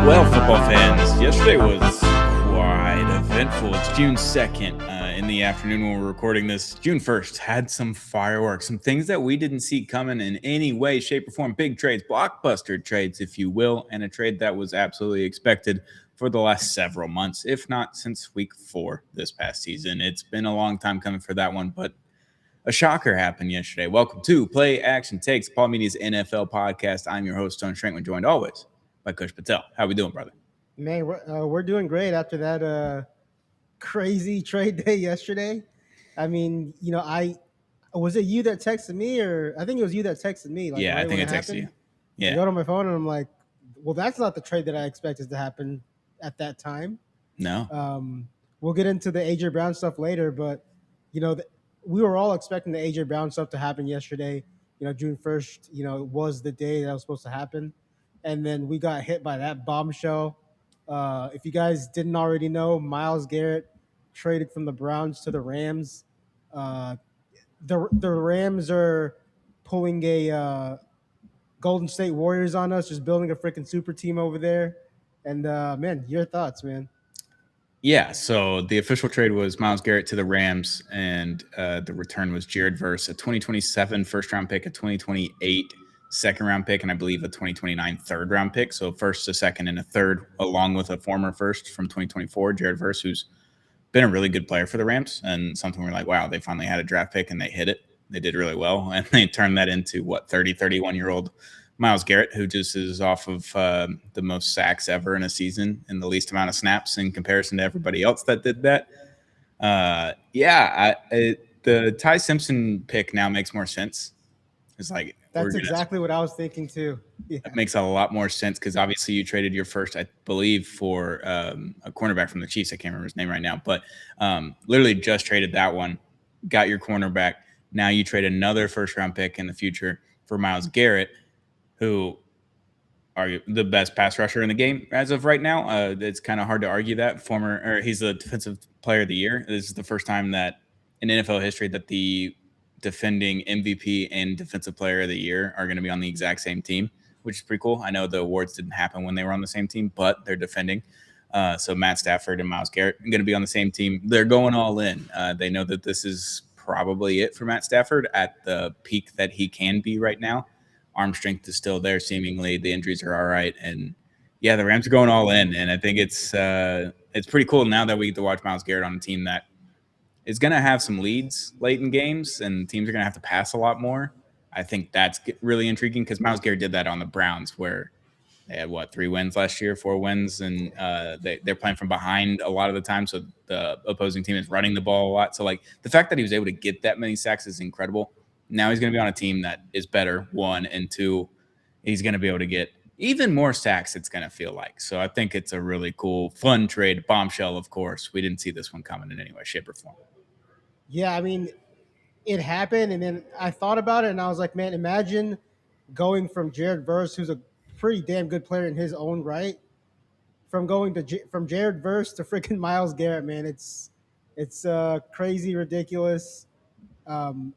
Well, football fans, yesterday was quite eventful. It's June 2nd in the afternoon when we're recording this. June 1st had some fireworks, some things that we didn't see coming in any way, shape, or form. Big trades, blockbuster trades, if you will, and a trade that was absolutely expected for the last several months, if not since week 4 this past season. It's been a long time coming for that one, but a shocker happened yesterday. Welcome to Play Action Takes, Paul Media's NFL podcast. I'm your host, Tony Schrankman, joined always by Kush Patel. How we doing, brother? Man, we're doing great after that crazy trade day yesterday. I mean, I was it you that texted me, or I think it was you that texted me, like Yeah, I right when think I it texted you. happened. I Yeah. go to my phone and I'm like, well, that's not the trade that I expected to happen at that time. No. We'll get into the A.J Brown stuff later, but you know, th- we were all expecting the A.J Brown stuff to happen yesterday. June 1st, was the day that was supposed to happen, and then we got hit by that bombshell. If you guys didn't already know, Myles Garrett traded from the Browns to the Rams. Uh, the Rams are pulling a Golden State Warriors on us, just building a freaking super team over there. And man, your thoughts, man? Yeah, so the official trade was Myles Garrett to the Rams, and the return was Jared Verse, a 2027 first-round pick, a 2028 second-round pick, and I believe a 2029 third-round pick. So first, a second, and a third, along with a former first from 2024, Jared Verse, who's been a really good player for the Rams, and something we're like, wow, they finally had a draft pick, and they hit it. They did really well, and they turned that into, 31-year-old Myles Garrett, who just is off of the most sacks ever in a season and the least amount of snaps in comparison to everybody else that did that. The Ty Simpson pick now makes more sense. It's like That's exactly what I was thinking too. Yeah. It makes a lot more sense because obviously you traded your first, I believe, for a cornerback from the Chiefs. I can't remember his name right now, but literally just traded that one, got your cornerback. Now you trade another first-round pick in the future for Myles Garrett, who are the best pass rusher in the game as of right now. It's kind of hard to argue that. He's the defensive player of the year. This is the first time that in NFL history that the defending MVP and defensive player of the year are going to be on the exact same team, which is pretty cool. I know the awards didn't happen when they were on the same team, but they're defending. So Matt Stafford and Myles Garrett are going to be on the same team. They're going all in. They know that this is probably it for Matt Stafford at the peak that he can be right now. Arm strength is still there, seemingly. The injuries are all right. And, yeah, the Rams are going all in. And I think it's pretty cool now that we get to watch Myles Garrett on a team that is going to have some leads late in games, and teams are going to have to pass a lot more. I think that's really intriguing because Myles Garrett did that on the Browns where they had, 3 wins last year, 4 wins, and they're playing from behind a lot of the time, so the opposing team is running the ball a lot. So, the fact that he was able to get that many sacks is incredible. Now he's going to be on a team that is better, 1, and 2, he's going to be able to get even more sacks, it's going to feel like. So I think it's a really cool, fun trade. Bombshell, of course. We didn't see this one coming in any way, shape, or form. Yeah, I mean, it happened, and then I thought about it, and I was like, man, imagine going from Jared Verse, who's a pretty damn good player in his own right, from Jared Verse to freaking Myles Garrett, man. It's crazy, ridiculous. Um,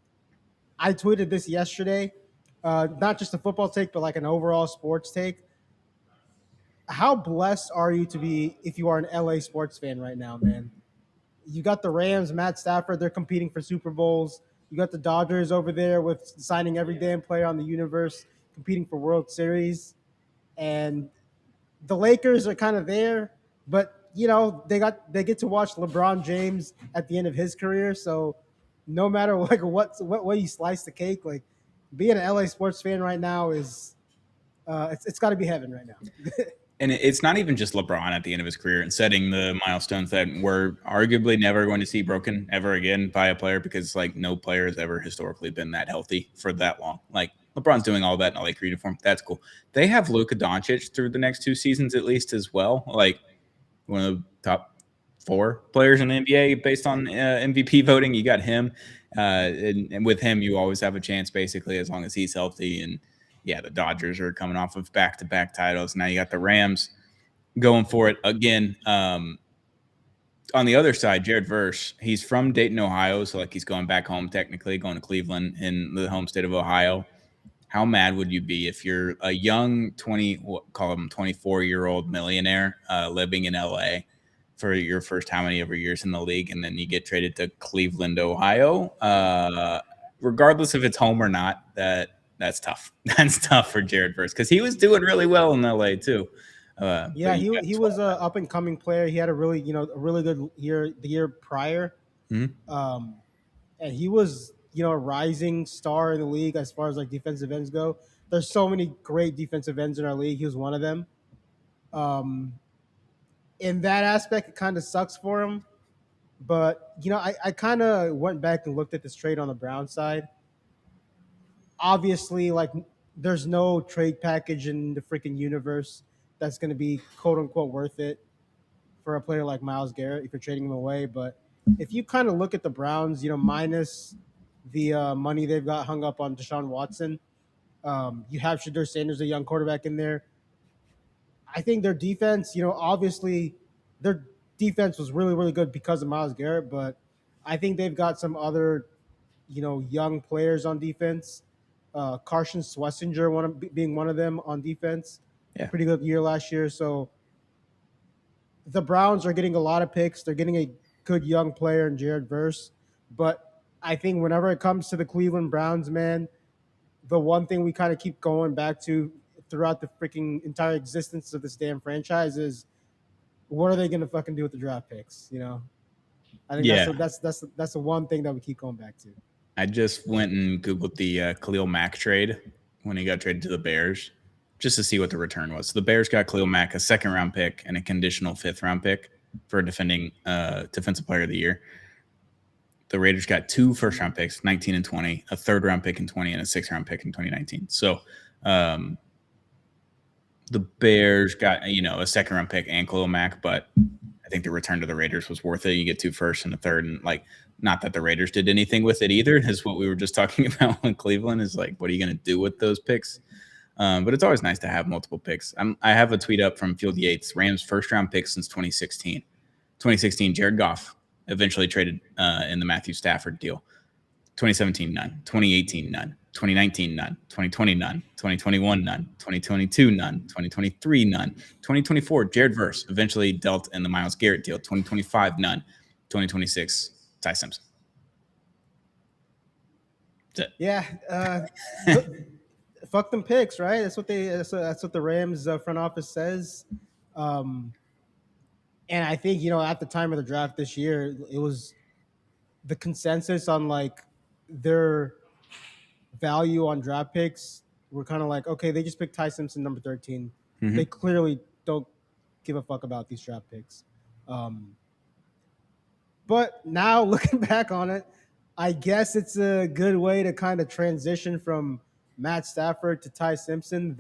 I tweeted this yesterday, not just a football take, but like an overall sports take. How blessed are you to be if you are an LA sports fan right now, man? You got the Rams, Matt Stafford, they're competing for Super Bowls. You got the Dodgers over there with signing every damn player on the universe, competing for World Series. And the Lakers are kind of there, but they get to watch LeBron James at the end of his career. So no matter what way you slice the cake, like being an LA sports fan right now is it's got to be heaven right now. And it's not even just LeBron at the end of his career and setting the milestones that we're arguably never going to see broken ever again by a player because no player has ever historically been that healthy for that long. LeBron's doing all that in a Laker uniform. That's cool. They have Luka Doncic through the next 2 seasons at least as well. One of the top 4 players in the NBA based on MVP voting. You got him. And with him, you always have a chance basically as long as he's healthy. And yeah, the Dodgers are coming off of back-to-back titles. Now you got the Rams going for it again. On the other side, Jared Verse, he's from Dayton, Ohio, so he's going back home technically, going to Cleveland in the home state of Ohio. how mad would you be if you're a young 20, call him 24-year-old millionaire living in LA for your first how many ever years in the league, and then you get traded to Cleveland, Ohio? Regardless if it's home or not, that's tough. That's tough for Jared Verse because he was doing really well in LA too. Yeah, But you got he was a up and coming player. He had a really a really good year the year prior, Mhm. um, and he was a rising star in the league as far as like defensive ends go. There's so many great defensive ends in our league. He was one of them. Um, in that aspect, it kind of sucks for him. But I kind of went back and looked at this trade on the Brown side. Obviously, like there's no trade package in the freaking universe that's going to be quote unquote worth it for a player like Myles Garrett if you're trading him away. But if you kind of look at the Browns, minus the money they've got hung up on Deshaun Watson, you have Shadur Sanders, a young quarterback in there. I think their defense, obviously their defense was really, really good because of Myles Garrett, but I think they've got some other, young players on defense. Carson Schlesinger being one of them on defense. Yeah. Pretty good year last year. So the Browns are getting a lot of picks. They're getting a good young player in Jared Verse. But I think whenever it comes to the Cleveland Browns, man, the one thing we kind of keep going back to throughout the freaking entire existence of this damn franchise is what are they going to fucking do with the draft picks? I think Yeah. that's the one thing that we keep going back to. I just went and Googled the Khalil Mack trade when he got traded to the Bears just to see what the return was. So the Bears got Khalil Mack, a second round pick, and a conditional fifth round pick for defending defensive player of the year. The Raiders got 2 first round picks, 19 and 20, a third round pick in 20, and a 6th round pick in 2019. So the Bears got, a second round pick and Khalil Mack, but I think the return to the Raiders was worth it. You get 2 firsts and a third, and not that the Raiders did anything with it either. Is what we were just talking about in Cleveland. Is like, what are you going to do with those picks? But it's always nice to have multiple picks. I have a tweet up from Field Yates, Rams first round pick since 2016. 2016, Jared Goff eventually traded in the Matthew Stafford deal. 2017, none. 2018, none. 2019, none. 2020, none. 2021, none. 2022, none. 2023, none. 2024, Jared Verse eventually dealt in the Myles Garrett deal. 2025, none. 2026, Ty Simpson. That's it. Yeah, fuck them picks, right? That's what the Rams front office says. And I think at the time of the draft this year, it was the consensus on like their value on draft picks. We're kind of like, okay, they just picked Ty Simpson number 13. Mhm. They clearly don't give a fuck about these draft picks. But now looking back on it, I guess it's a good way to kind of transition from Matt Stafford to Ty Simpson.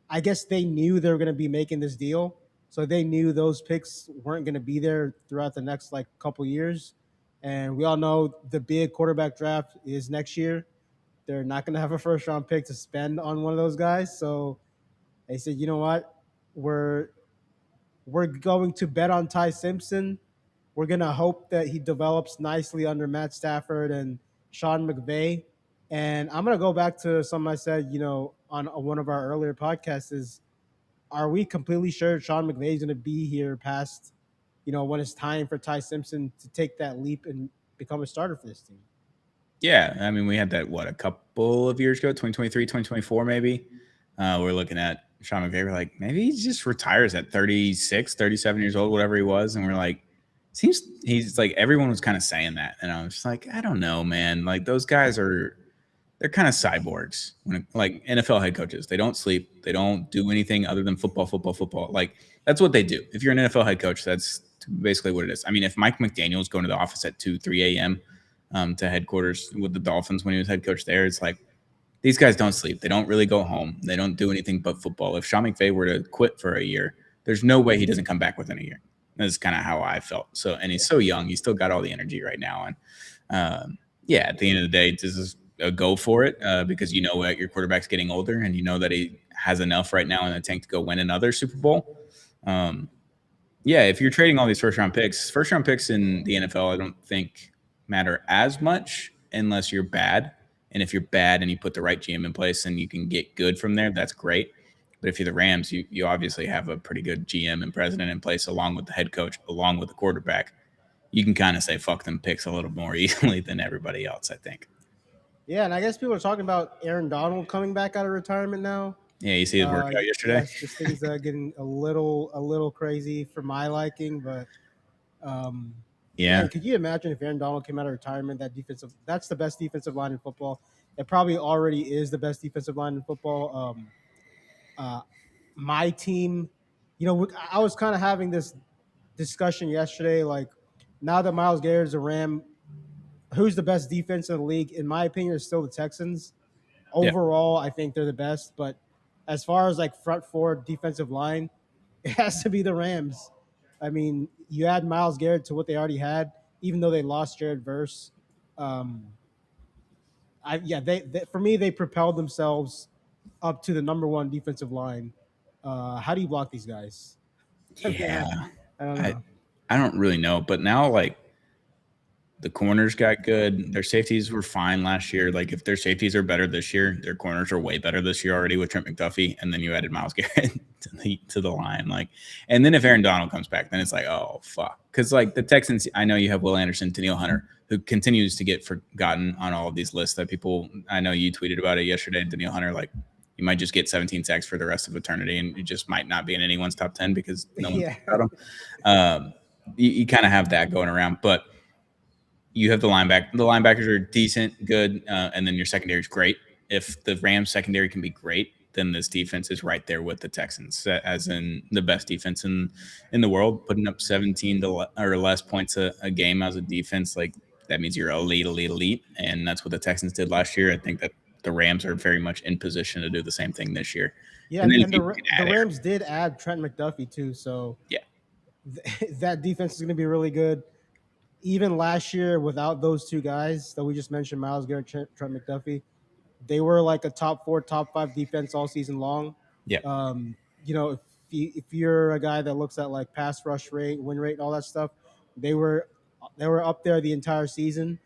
I guess they knew they were going to be making this deal, so they knew those picks weren't going to be there throughout the next like couple years. And we all know the big quarterback draft is next year. They're not going to have a first round pick to spend on one of those guys, so they said, you know what, we're going to bet on Ty Simpson. We're going to hope that he develops nicely under Matt Stafford and Sean McVay. And I'm going to go back to something I said, on one of our earlier podcasts is, are we completely sure Sean McVay is going to be here past, when it's time for Ty Simpson to take that leap and become a starter for this team? Yeah. I mean, we had that, a couple of years ago, 2023, 2024, maybe. We're looking at Sean McVay. We're like, maybe he just retires at 36, 37 years old, whatever he was. And we're like, seems he's like, everyone was kind of saying that. And I was just like, I don't know, man. Like those guys they're kind of cyborgs when like NFL head coaches. They don't sleep. They don't do anything other than football, football, football. Like that's what they do. If you're an NFL head coach, that's basically what it is. I mean, if Mike McDaniel's going to the office at 2, 3 a.m. To headquarters with the Dolphins when he was head coach there, it's like, these guys don't sleep. They don't really go home. They don't do anything but football. If Sean McVay were to quit for a year, there's no way he doesn't come back within a year. That's kind of how I felt. So, and he's so young. He's still got all the energy right now. And yeah, at the end of the day, this is a go for it because you know what, your quarterback's getting older and you know that he has enough right now in the tank to go win another Super Bowl. Yeah, if you're trading all these first round picks in the NFL, I don't think matter as much unless you're bad. And if you're bad and you put the right GM in place and you can get good from there, that's great. But if you're the Rams, you obviously have a pretty good GM and president in place, along with the head coach, along with the quarterback. You can kind of say fuck them picks a little more easily than everybody else, I think. Yeah, and I guess people are talking about Aaron Donald coming back out of retirement now. Yeah, you see his workout yesterday? Yes, this thing's getting a little crazy for my liking, but Yeah. man, could you imagine if Aaron Donald came out of retirement? That's the best defensive line in football. It probably already is the best defensive line in football. Uh, my team, I was kind of having this discussion yesterday. Like, now that Myles Garrett is a Ram, who's the best defense in the league? In my opinion, is still the Texans. Yeah. Overall, I think they're the best. But as far as like front four defensive line, it has to be the Rams. I mean, you add Myles Garrett to what they already had, even though they lost Jared Verse. Um, they for me they propelled themselves up to the number one defensive line. How do you block these guys? I mean, Yeah. I don't I know. I don't really know, but now like the corners got good. Their safeties were fine last year. Like if their safeties are better this year, their corners are way better this year already with Trent McDuffie, and then you added Myles Garrett to the line. Like, and then if Aaron Donald comes back, then it's like, oh fuck, because like the Texans, I know you have Will Anderson, Danielle Hunter, who continues to get forgotten on all of these lists that people. I know you tweeted about it yesterday, Danielle Hunter, like. You might just get 17 sacks for the rest of eternity, and you just might not be in anyone's top 10 because no one Yeah, thinks about him. You kind of have that going around, but you have the linebacker. The linebackers are decent, good, and then your secondary is great. If the Rams secondary can be great, then this defense is right there with the Texans, as in the best defense in the world, putting up 17 or less points a game as a defense. Like that means you're elite, and that's what the Texans did last year. I think that the Rams are very much in position to do the same thing this year. yeah, And then if and you the can the add Aaron, Rams did add Trent McDuffie too, so yeah, that defense is going to be really good. Even last year, without those two guys that we just mentioned, Myles Garrett, Trent McDuffie, they were like a top four, top five defense all season long. yeah, Um, if you're a guy that looks at like pass rush rate, win rate, and all that stuff, they were they were up there the entire season.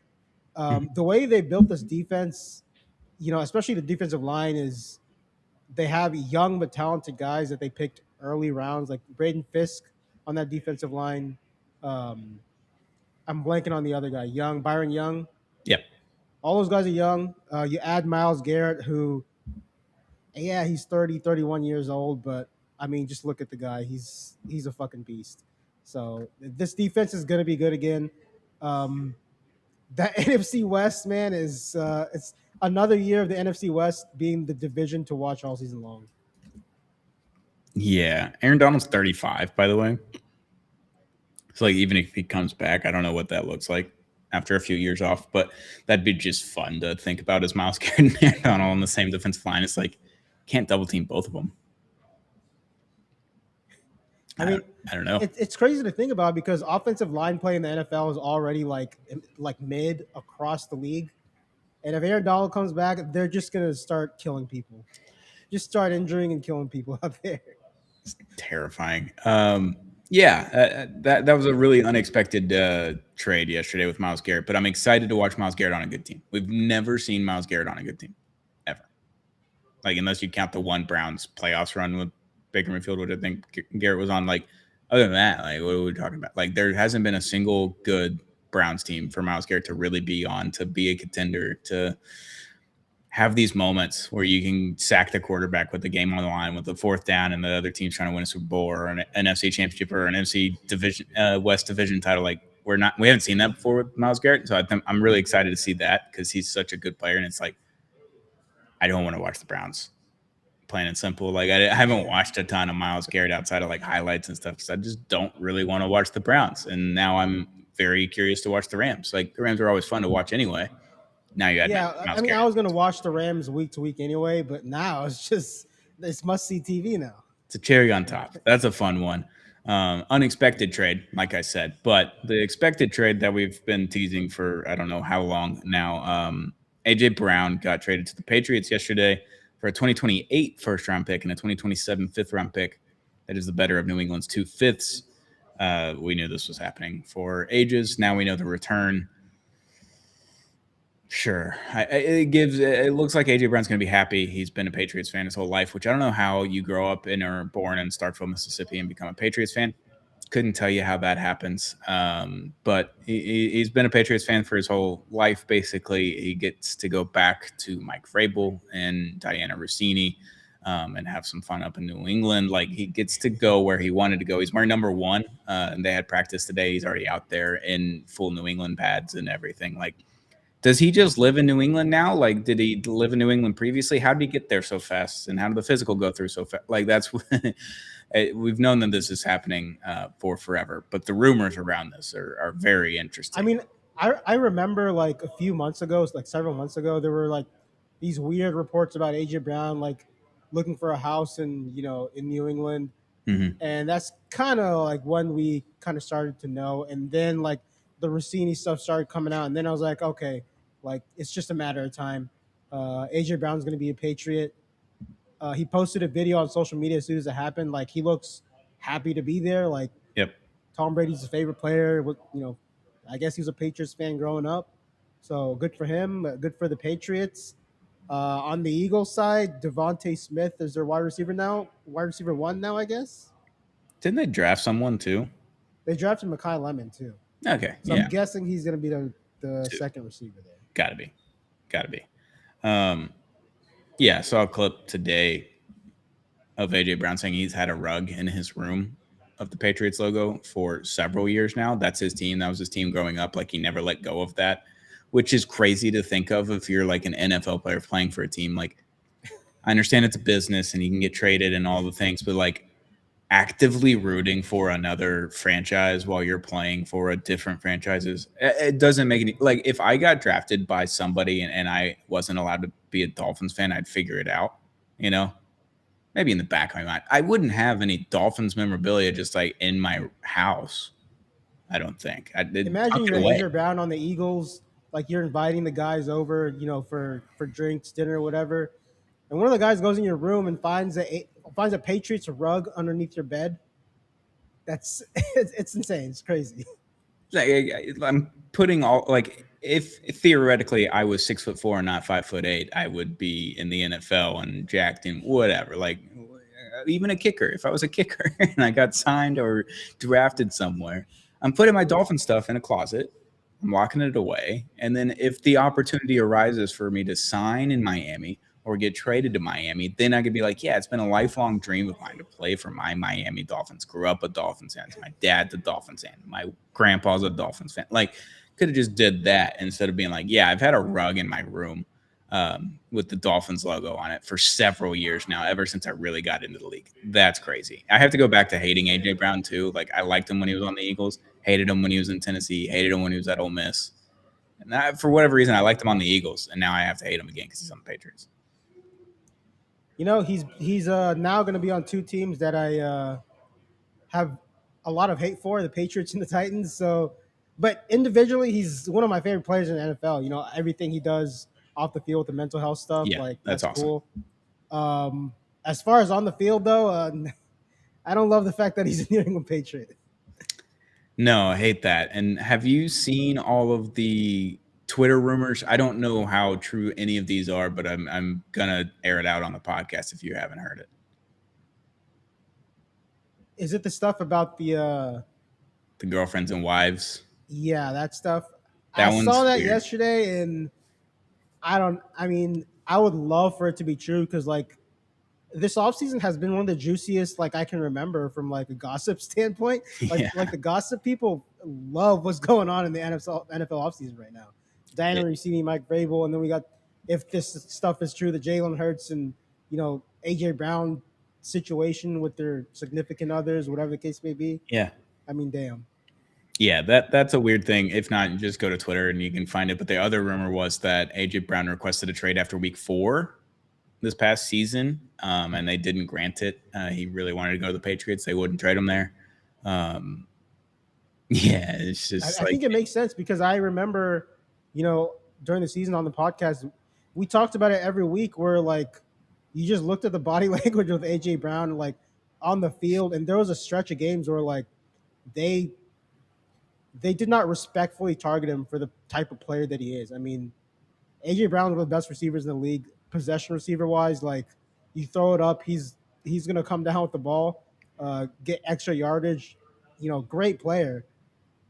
mhm, The way they built this defense, especially the defensive line, is they have young but talented guys that they picked early rounds, like Braden Fisk on that defensive line. Um, I'm blanking on the other guy, Byron Young. yeah, All those guys are young. You add Myles Garrett, who, yeah, he's 30, 31 years old, but I mean, just look at the guy. He's a fucking beast. So this defense is going to be good again. Um, that NFC West, man, is it's another year of the NFC West being the division to watch all season long. yeah. Aaron Donald's 35, by the way. So like even if he comes back, I don't know what that looks like after a few years off, but that'd be just fun to think about as Myles Garrett and Aaron Donald on the same defensive line. It's like can't double team both of them. I mean, I don't know. it's crazy to think about because offensive line play in the NFL is already like mid across the league. And if Aaron Donald comes back, they're just gonna start killing people. Just start injuring and killing people out there. It's terrifying. Yeah, that was a really unexpected trade yesterday with Myles Garrett, but I'm excited to watch Myles Garrett on a good team. We've never seen Myles Garrett on a good team, ever. Like unless you count the one Browns playoffs run with Baker Mayfield, which I think Garrett was on. Like other than that, like what are we talking about? Like there hasn't been a single good Browns team for Myles Garrett to really be on, to be a contender, to have these moments where you can sack the quarterback with the game on the line with the fourth down and the other team's trying to win a Super Bowl or an NFC championship or an NFC division, West division title. Like we haven't seen that before with Myles Garrett. So I'm really excited to see that because he's such a good player. And it's like, I don't want to watch the Browns, plain and simple. Like I haven't watched a ton of Myles Garrett outside of like highlights and stuff because I just don't really want to watch the Browns. And now I'm very curious to watch the Rams. Like the Rams are always fun to watch anyway. Now you had Yeah, Myles I mean, Garrett. I was gonna watch the Rams week to week anyway, but now it's must see TV now. It's a cherry on top. That's a fun one. Unexpected trade, like I said, but the expected trade that we've been teasing for I don't know how long now. A.J. Brown got traded to the Patriots yesterday for a 2028 first round pick and a 2027 fifth round pick. That is the better of New England's 2/5. We knew this was happening for ages. Now we know the return. Sure. It looks like A.J. Brown's going to be happy. He's been a Patriots fan his whole life, which I don't know how you grow up in or born in Starkville, Mississippi and become a Patriots fan. Couldn't tell you how that happens. But he's been a Patriots fan for his whole life. Basically, he gets to go back to Mike Vrabel and Diana Rossini, and have some fun up in New England. Like, he gets to go where he wanted to go. He's wearing number 1, and they had practice today. He's already out there in full New England pads and everything. Like, does he just live in New England now? Like, did he live in New England previously? How did he get there so fast? And how did the physical go through so fast? Like, that's we've known that this is happening for forever, but the rumors around this are very interesting. I mean, I remember like a few months ago, like several months ago, there were like these weird reports about AJ Brown like looking for a house in New England, Mhm. and that's kind of like when we kind of started to know, and then like the Rossini stuff started coming out, and then I was like, okay, like it's just a matter of time. AJ Brown's going to be a Patriot. He posted a video on social media as soon as it happened. Like he looks happy to be there. Like Yep. Tom Brady's his favorite player. I guess he was a Patriots fan growing up. So good for him. Good for the Patriots. On the Eagles side, Devontae Smith is their wide receiver now. Wide receiver 1 now, I guess. Didn't they draft someone too? They drafted Mekhi Lemon too. Okay. So Yeah. I'm guessing he's going to be the Two. second receiver there. Gotta be. Yeah. Saw a clip today of AJ Brown saying he's had a rug in his room of the Patriots logo for several years now. That's his team. That was his team growing up. Like, he never let go of that, which is crazy to think of if you're like an NFL player playing for a team. Like, I understand it's a business and you can get traded and all the things, but like, actively rooting for another franchise while you're playing for a different franchises, it doesn't make any, like, if I got drafted by somebody and I wasn't allowed to be a Dolphins fan, I'd figure it out, you know, maybe in the back of my mind. I wouldn't have any Dolphins memorabilia just like in my house. I don't think I'd Imagine tuck it you're away. AJ Brown on the Eagles, like you're inviting the guys over, for drinks, dinner, whatever, and one of the guys goes in your room and finds a Patriots rug underneath your bed. That's it's insane. It's crazy. I'm putting all, like, if theoretically I was 6'4" and not 5'8", I would be in the NFL and jacked and whatever. Like, even a kicker. If I was a kicker and I got signed or drafted somewhere, I'm putting my Dolphin stuff in a closet. I'm locking it away. And then if the opportunity arises for me to sign in Miami or get traded to Miami, then I could be like, yeah, it's been a lifelong dream of mine to play for my Miami Dolphins. Grew up a Dolphins fan. My dad's a Dolphins fan. My grandpa's a Dolphins fan. Like, could have just did that instead of being like, yeah, I've had a rug in my room with the Dolphins logo on it for several years now, ever since I really got into the league. That's crazy. I have to go back to hating A.J. Brown too. Like, I liked him when he was on the Eagles, hated him when he was in Tennessee, hated him when he was at Ole Miss. And for whatever reason, I liked him on the Eagles, and now I have to hate him again because he's on the Patriots. He's now going to be on two teams that I have a lot of hate for, the Patriots and the Titans. So, but individually, he's one of my favorite players in the NFL. Everything he does off the field with the mental health stuff, Yeah, like that's awesome. cool. As far as on the field, though, I don't love the fact that he's a New England Patriot. No, I hate that. And have you seen all of the Twitter rumors? I don't know how true any of these are, but I'm gonna air it out on the podcast if you haven't heard it. Is it the stuff about the girlfriends and wives? Yeah, that stuff. That I one's saw that weird. yesterday, and I would love for it to be true because like this offseason has been one of the juiciest like I can remember from like a gossip standpoint. Yeah. Like the gossip people love what's going on in the NFL offseason right now. Diana Rossini, Mike Vrabel, and then we got, if this stuff is true, the Jalen Hurts and AJ Brown situation with their significant others, whatever the case may be. Yeah. I mean, damn. Yeah, that's a weird thing. If not, just go to Twitter and you can find it. But the other rumor was that AJ Brown requested a trade after week 4 this past season, and they didn't grant it. He really wanted to go to the Patriots. They wouldn't trade him there. Yeah, it's just I think it makes sense because I remember, during the season on the podcast, we talked about it every week where like you just looked at the body language of AJ Brown like on the field, and there was a stretch of games where like they did not respectfully target him for the type of player that he is. I mean, AJ Brown's one of the best receivers in the league, possession receiver wise. Like you throw it up, he's gonna come down with the ball, get extra yardage. Great player.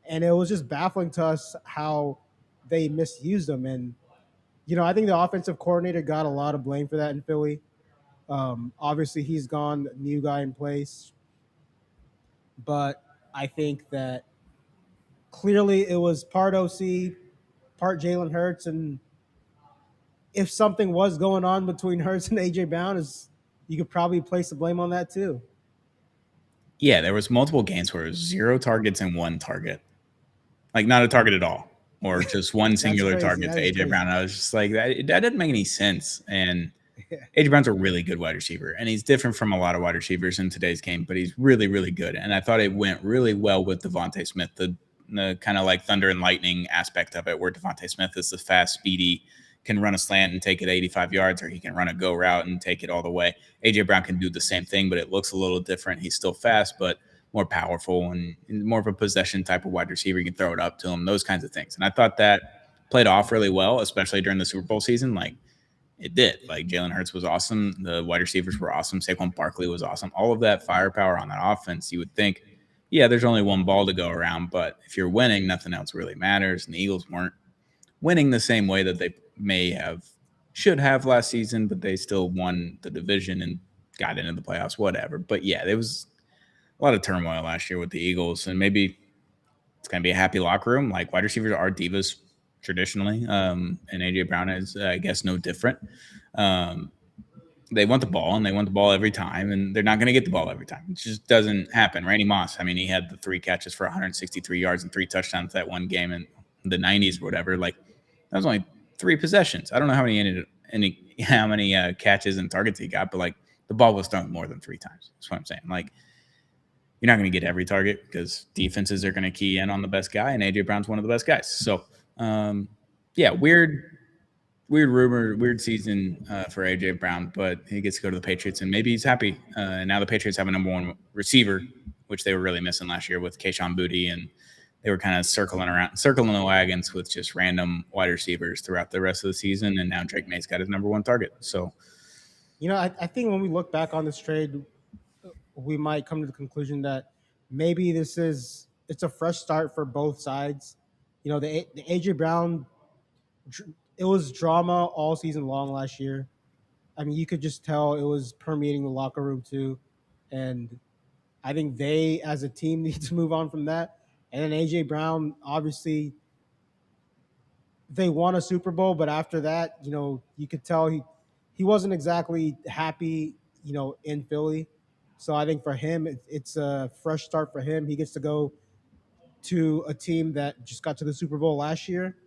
And it was just baffling to us how they misused him. And I think the offensive coordinator got a lot of blame for that in Philly. Obviously, he's gone, new guy in place, but I think that clearly it was part OC, part Jalen Hurts, and if something was going on between Hurts and AJ Brown, is you could probably place the blame on that too. Yeah, there was multiple games where it was 0 targets and 1 target. Like not a target at all, or just one That's singular crazy. target That to is AJ crazy. Brown. I was just like, that doesn't make any sense. And Yeah. AJ Brown's a really good wide receiver, and he's different from a lot of wide receivers in today's game, but he's really, really good. And I thought it went really well with Devontae Smith, the kind of like thunder and lightning aspect of it, where Devontae Smith is the fast, speedy, can run a slant and take it 85 yards, or he can run a go route and take it all the way. AJ Brown can do the same thing, but it looks a little different. He's still fast, but more powerful and more of a possession type of wide receiver. You can throw it up to him, those kinds of things. And I thought that played off really well, especially during the Super Bowl season. Like it did. Like Jalen Hurts was awesome. The wide receivers were awesome. Saquon Barkley was awesome. All of that firepower on that offense, you would think, yeah, there's only one ball to go around, but if you're winning, nothing else really matters. And the Eagles weren't winning the same way that they should have last season, but they still won the division and got into the playoffs, whatever. But yeah, there was a lot of turmoil last year with the Eagles, and maybe it's going to be a happy locker room. Like wide receivers are divas traditionally, and AJ Brown is, I guess, no different. Um, they want the ball, and they want the ball every time, and they're not going to get the ball every time. It just doesn't happen. Randy Moss, I mean, he had the 3 catches for 163 yards and 3 touchdowns that one game in the 90s or whatever. Like that was only 3 possessions. I don't know how many catches and targets he got, but like the ball was thrown more than 3 times. That's what I'm saying. Like you're not going to get every target because defenses are going to key in on the best guy, and AJ Brown's one of the best guys. So, yeah, weird rumor, weird season for AJ Brown, but he gets to go to the Patriots, and maybe he's happy. And now the Patriots have a number 1 receiver, which they were really missing last year with Kayshon Boutte, and they were kind of circling the wagons with just random wide receivers throughout the rest of the season. And now Drake May's got his number 1 target. So, I think when we look back on this trade, we might come to the conclusion that maybe it's a fresh start for both sides. The AJ Brown, it was drama all season long last year. I mean, you could just tell it was permeating the locker room too, and I think they as a team need to move on from that. And then AJ Brown, obviously, they won a Super Bowl, but after that, you could tell he wasn't exactly happy, in Philly. So I think for him, it's a fresh start for him. He gets to go to a team that just got to the Super Bowl last year.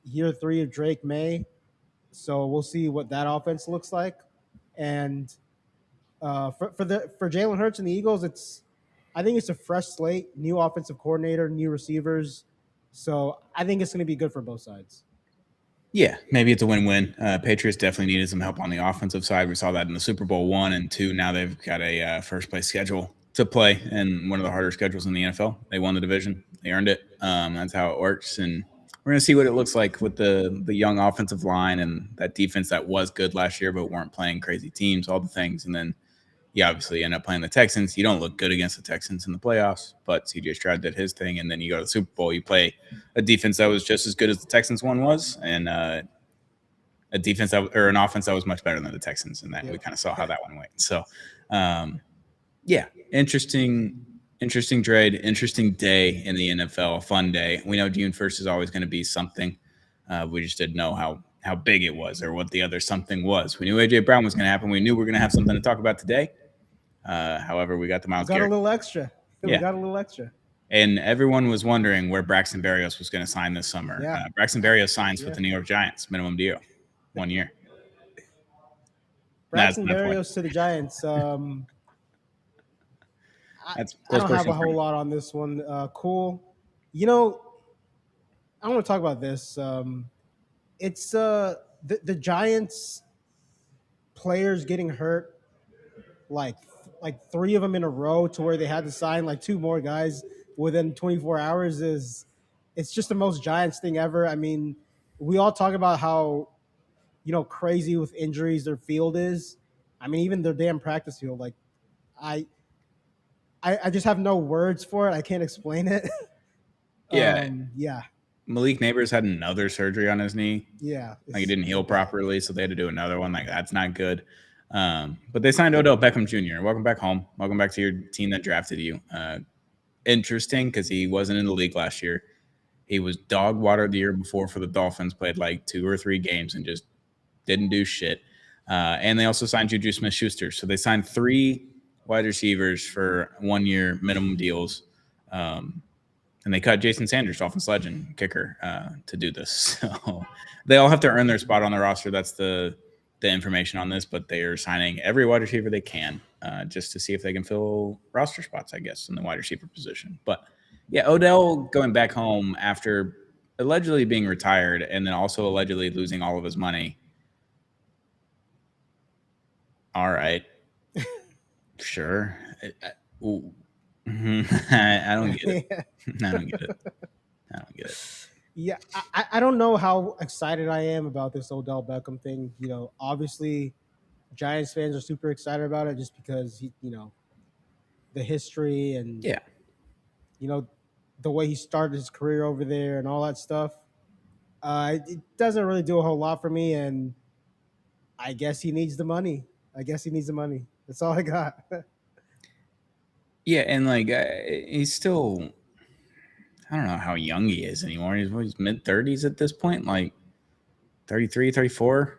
Year 3 of Drake May, so we'll see what that offense looks like. And for Jalen Hurts and the Eagles, I think it's a fresh slate, new offensive coordinator, new receivers. So I think it's going to be good for both sides. yeah, maybe it's a win-win. Patriots definitely needed some help on the offensive side. We saw that in the Super Bowl 1 and 2. Now they've got a first-place schedule to play, and one of the harder schedules in the NFL. They won the division. They earned it. That's how it works. And we're going to see what it looks like with the young offensive line and that defense that was good last year but weren't playing crazy teams, all the things. And then you obviously end up playing the Texans. You don't look good against the Texans in the playoffs, but C.J. Stroud did his thing, and then you go to the Super Bowl. You play a defense that was just as good as the Texans one was, and a defense or an offense that was much better than the Texans, and that we kind of saw how that one went. So, yeah, interesting trade, interesting day in the NFL, fun day. We know June 1st is always going to be something. We just didn't know how big it was or what the other something was. We knew A.J. Brown was going to happen. We knew we were going to have something to talk about today. However, we got the Myles Garrett. A little extra. Yeah. We got a little extra. And everyone was wondering where Braxton Berrios was going to sign this summer. Yeah. Braxton Berrios signs with the New York Giants, minimum deal, 1 year. Braxton Berrios to the Giants. I don't have a whole lot on this one. Cool. I want to talk about this. It's the Giants players getting hurt, like 3 of them in a row, to where they had to sign like 2 more guys within 24 hours. It's just the most Giants thing ever. I mean, we all talk about how crazy with injuries their field is. I mean, even their damn practice field. Like I, I just have no words for it. I can't explain it. Yeah, Yeah, Malik Neighbors had another surgery on his knee. yeah, Like it it's didn't heal bad. properly, so they had to do another one. Like that's not good. But they signed Odell Beckham Jr. Welcome back home. Welcome back to your team that drafted you. Interesting because he wasn't in the league last year. He was dog water the year before for the Dolphins. Played like 2 or 3 games and just didn't do shit. And they also signed Juju Smith-Schuster. So they signed 3 wide receivers for 1-year minimum deals. And they cut Jason Sanders, Dolphins legend kicker, to do this. So they all have to earn their spot on the roster. That's the information on this, but they are signing every wide receiver they can just to see if they can fill roster spots, I guess, in the wide receiver position. But yeah, Odell going back home after allegedly being retired and then also allegedly losing all of his money. All right. Sure. I don't get it. I don't get it. I don't get it. Yeah, I don't know how excited I am about this Odell Beckham thing. Obviously, Giants fans are super excited about it just because the history and Yeah. you know the way he started his career over there and all that stuff. It doesn't really do a whole lot for me, and I guess he needs the money. I guess he needs the money. That's all I got. Yeah, and like he's still, I don't know how young he is anymore. He's mid 30s at this point, like 33, 34.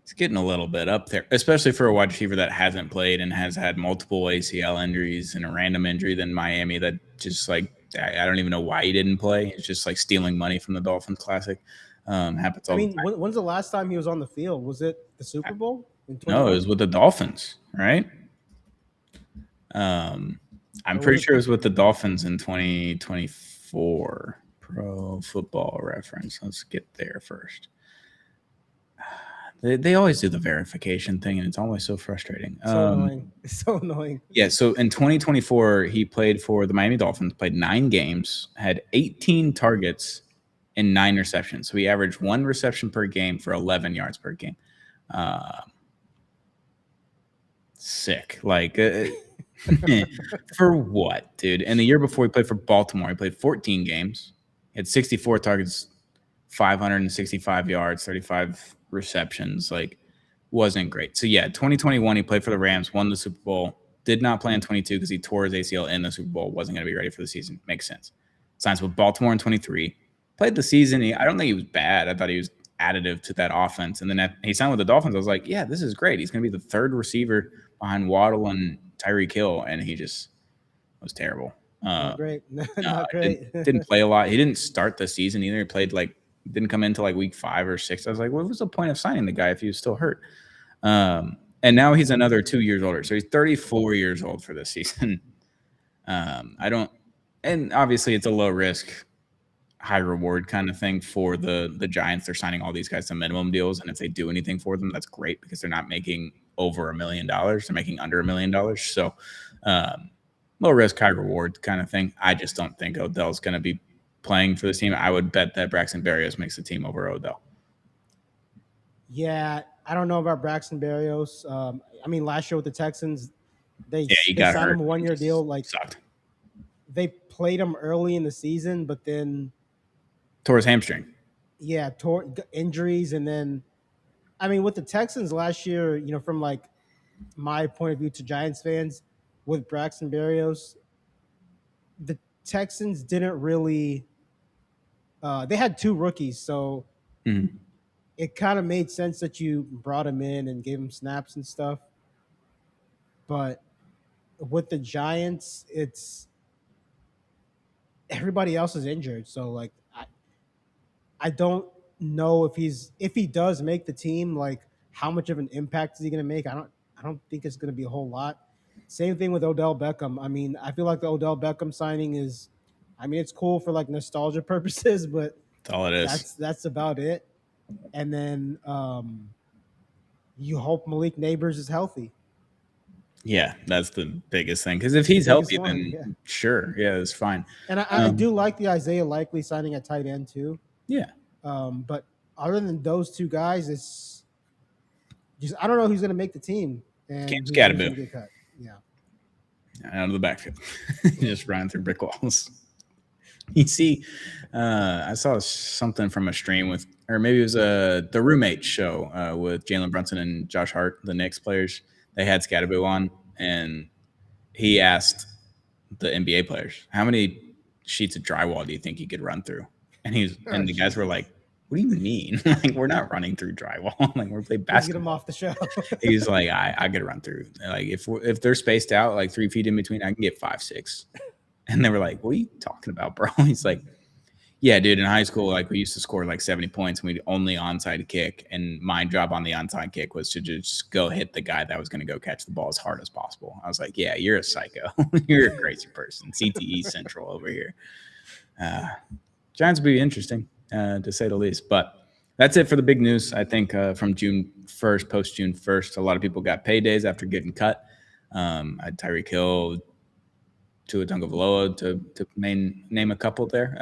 He's getting a little bit up there, especially for a wide receiver that hasn't played and has had multiple ACL injuries and a random injury than Miami that just like, I don't even know why he didn't play. It's just like stealing money from the Dolphins Classic. Happens I all the mean, time. when's the last time he was on the field? Was it the Super Bowl in No, it 21? was with the Dolphins, right? I'm Or was pretty it? sure it was with the Dolphins in 2024. Pro Football Reference. Let's get there first. They always do the verification thing, and it's always so frustrating. So annoying. It's so annoying. Yeah, so in 2024, he played for the Miami Dolphins, played 9 games, had 18 targets and 9 receptions. So he averaged 1 reception per game for 11 yards per game. Sick. Like, for what, dude? And the year before, he played for Baltimore. He played 14 games, he had 64 targets, 565 yards, 35 receptions. Like, wasn't great. So yeah, 2021 he played for the Rams, won the Super Bowl. Did not play in 22 because he tore his ACL in the Super Bowl. Wasn't going to be ready for the season. Makes sense. Signs with Baltimore in 23. Played the season. I don't think he was bad. I thought he was additive to that offense. And then he signed with the Dolphins. I was like, yeah, this is great. He's going to be the 3rd receiver behind Waddle and Tyreek Hill, and he just was terrible. Not great. Not great. Didn't play a lot. He didn't start the season either. He played didn't come into like week 5 or 6. I was like, what was the point of signing the guy if he was still hurt? And now he's another 2 years older. So he's 34 years old for this season. And obviously it's a low risk, high reward kind of thing for the Giants. They're signing all these guys to minimum deals. And if they do anything for them, that's great because they're not making over $1 million. They're making under $1 million. So, low risk, high reward kind of thing. I just don't think Odell's going to be playing for this team. I would bet that Braxton Berrios makes the team over Odell. Yeah, I don't know about Braxton Berrios. I mean, last year with the Texans, He they got signed hurt. him a 1-year deal. Like Sucked. they played him early in the season, but then Tore his hamstring. yeah, tore injuries, and then I mean with the Texans last year, from like my point of view to Giants fans, with Braxton Berrios, the Texans didn't really. They had 2 rookies, so it kind of made sense that you brought him in and gave him snaps and stuff. But with the Giants, it's everybody else is injured, so like I don't know if he does make the team, like how much of an impact is he going to make? I don't think it's going to be a whole lot. Same thing with Odell Beckham. I mean, I feel like the Odell Beckham signing is, I mean, it's cool for like nostalgia purposes, but That's all it is. that's about it. And then you hope Malik Neighbors is healthy. Yeah, that's the biggest thing. Because if he's healthy, then sure, yeah, it's fine. And I do like the Isaiah Likely signing at tight end too. Yeah, But other than those two guys, it's just I don't know who's going to make the team Cam and who's going to Scadaboo get cut. Yeah. out of the backfield, just running through brick walls. You see, I saw something from a stream with, or maybe it was the roommate show with Jalen Brunson and Josh Hart, the Knicks players. They had Scadaboo on, and he asked the NBA players, "How many sheets of drywall do you think you could run through?" And and the guys were like, "What do you mean? Like, we're not running through drywall. Like, we're playing basketball." Get him off the show. He's like, "I could run through. Like, if they're spaced out like 3 feet in between, I can get 5, 6." And they were like, "What are you talking about, bro?" He's like, "Yeah, dude, in high school, like we used to score like 70 points and we'd only onside kick. And my job on the onside kick was to just go hit the guy that was going to go catch the ball as hard as possible." I was like, "Yeah, you're a psycho. You're a crazy person. CTE Central over here." Giants will be interesting, to say the least. But that's it for the big news. I think from June 1st, post June 1st, a lot of people got paydays after getting cut. I had Tyreek Hill, Tua Tagovailoa to name a couple there.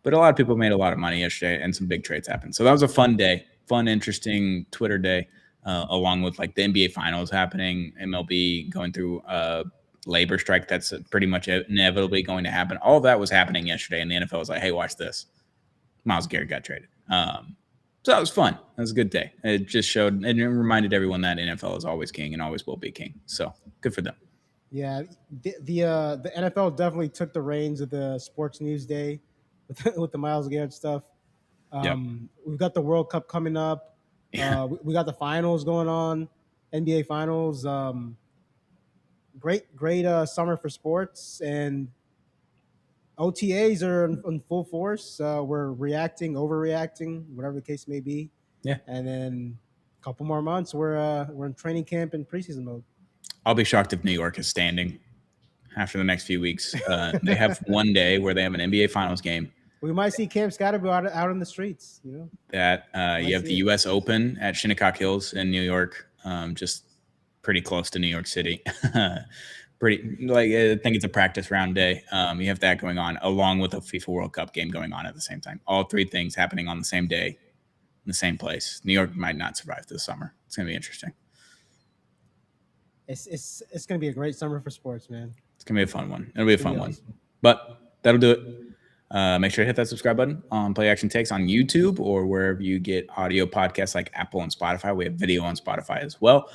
But a lot of people made a lot of money yesterday and some big trades happened. So that was a fun day, fun, interesting Twitter day, along with like the NBA finals happening, MLB going through a labor strike that's pretty much inevitably going to happen. All of that was happening yesterday, and the NFL was like, "Hey, watch this. Myles Garrett got traded." So that was fun. That was a good day. It just showed and it reminded everyone that NFL is always king and always will be king. So good for them. Yeah, the NFL definitely took the reins of the sports news day with the Myles Garrett stuff. We've got the World Cup coming up. We got the finals going on, NBA finals. Great summer for sports, and OTAs are in full force. We're overreacting, whatever the case may be. Yeah, and then a couple more months, we're in training camp and preseason mode. I'll be shocked if New York is standing after the next few weeks. They have one day where they have an NBA Finals game. We might see Cam Scadaboo out in the streets. You know that you have the U.S. Open at Shinnecock Hills in New York, just pretty close to New York City. Pretty like I think it's a practice round day. You have that going on along with a FIFA World Cup game going on at the same time. All three things happening on the same day, in the same place. New York might not survive this summer. It's gonna be interesting. It's gonna be a great summer for sports, man. It's gonna be a fun one. It'll be a fun one. But that'll do it. Make sure to hit that subscribe button on Play Action Takes on YouTube or wherever you get audio podcasts like Apple and Spotify. We have video on Spotify as well.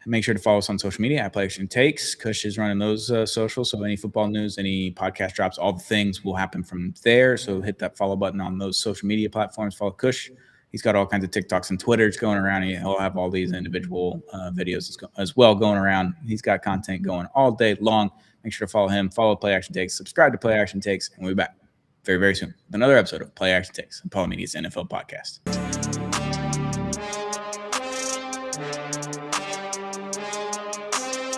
Make sure to follow us on social media at Play Action Takes. Kush is running those socials. So any football news, any podcast drops, all the things will happen from there. So hit that follow button on those social media platforms. Follow Kush. He's got all kinds of TikToks and Twitters going around. He'll have all these individual videos as well going around. He's got content going all day long. Make sure to follow him. Follow Play Action Takes. Subscribe to Play Action Takes. And we'll be back very, very soon with another episode of Play Action Takes, Apollo Media's NFL podcast.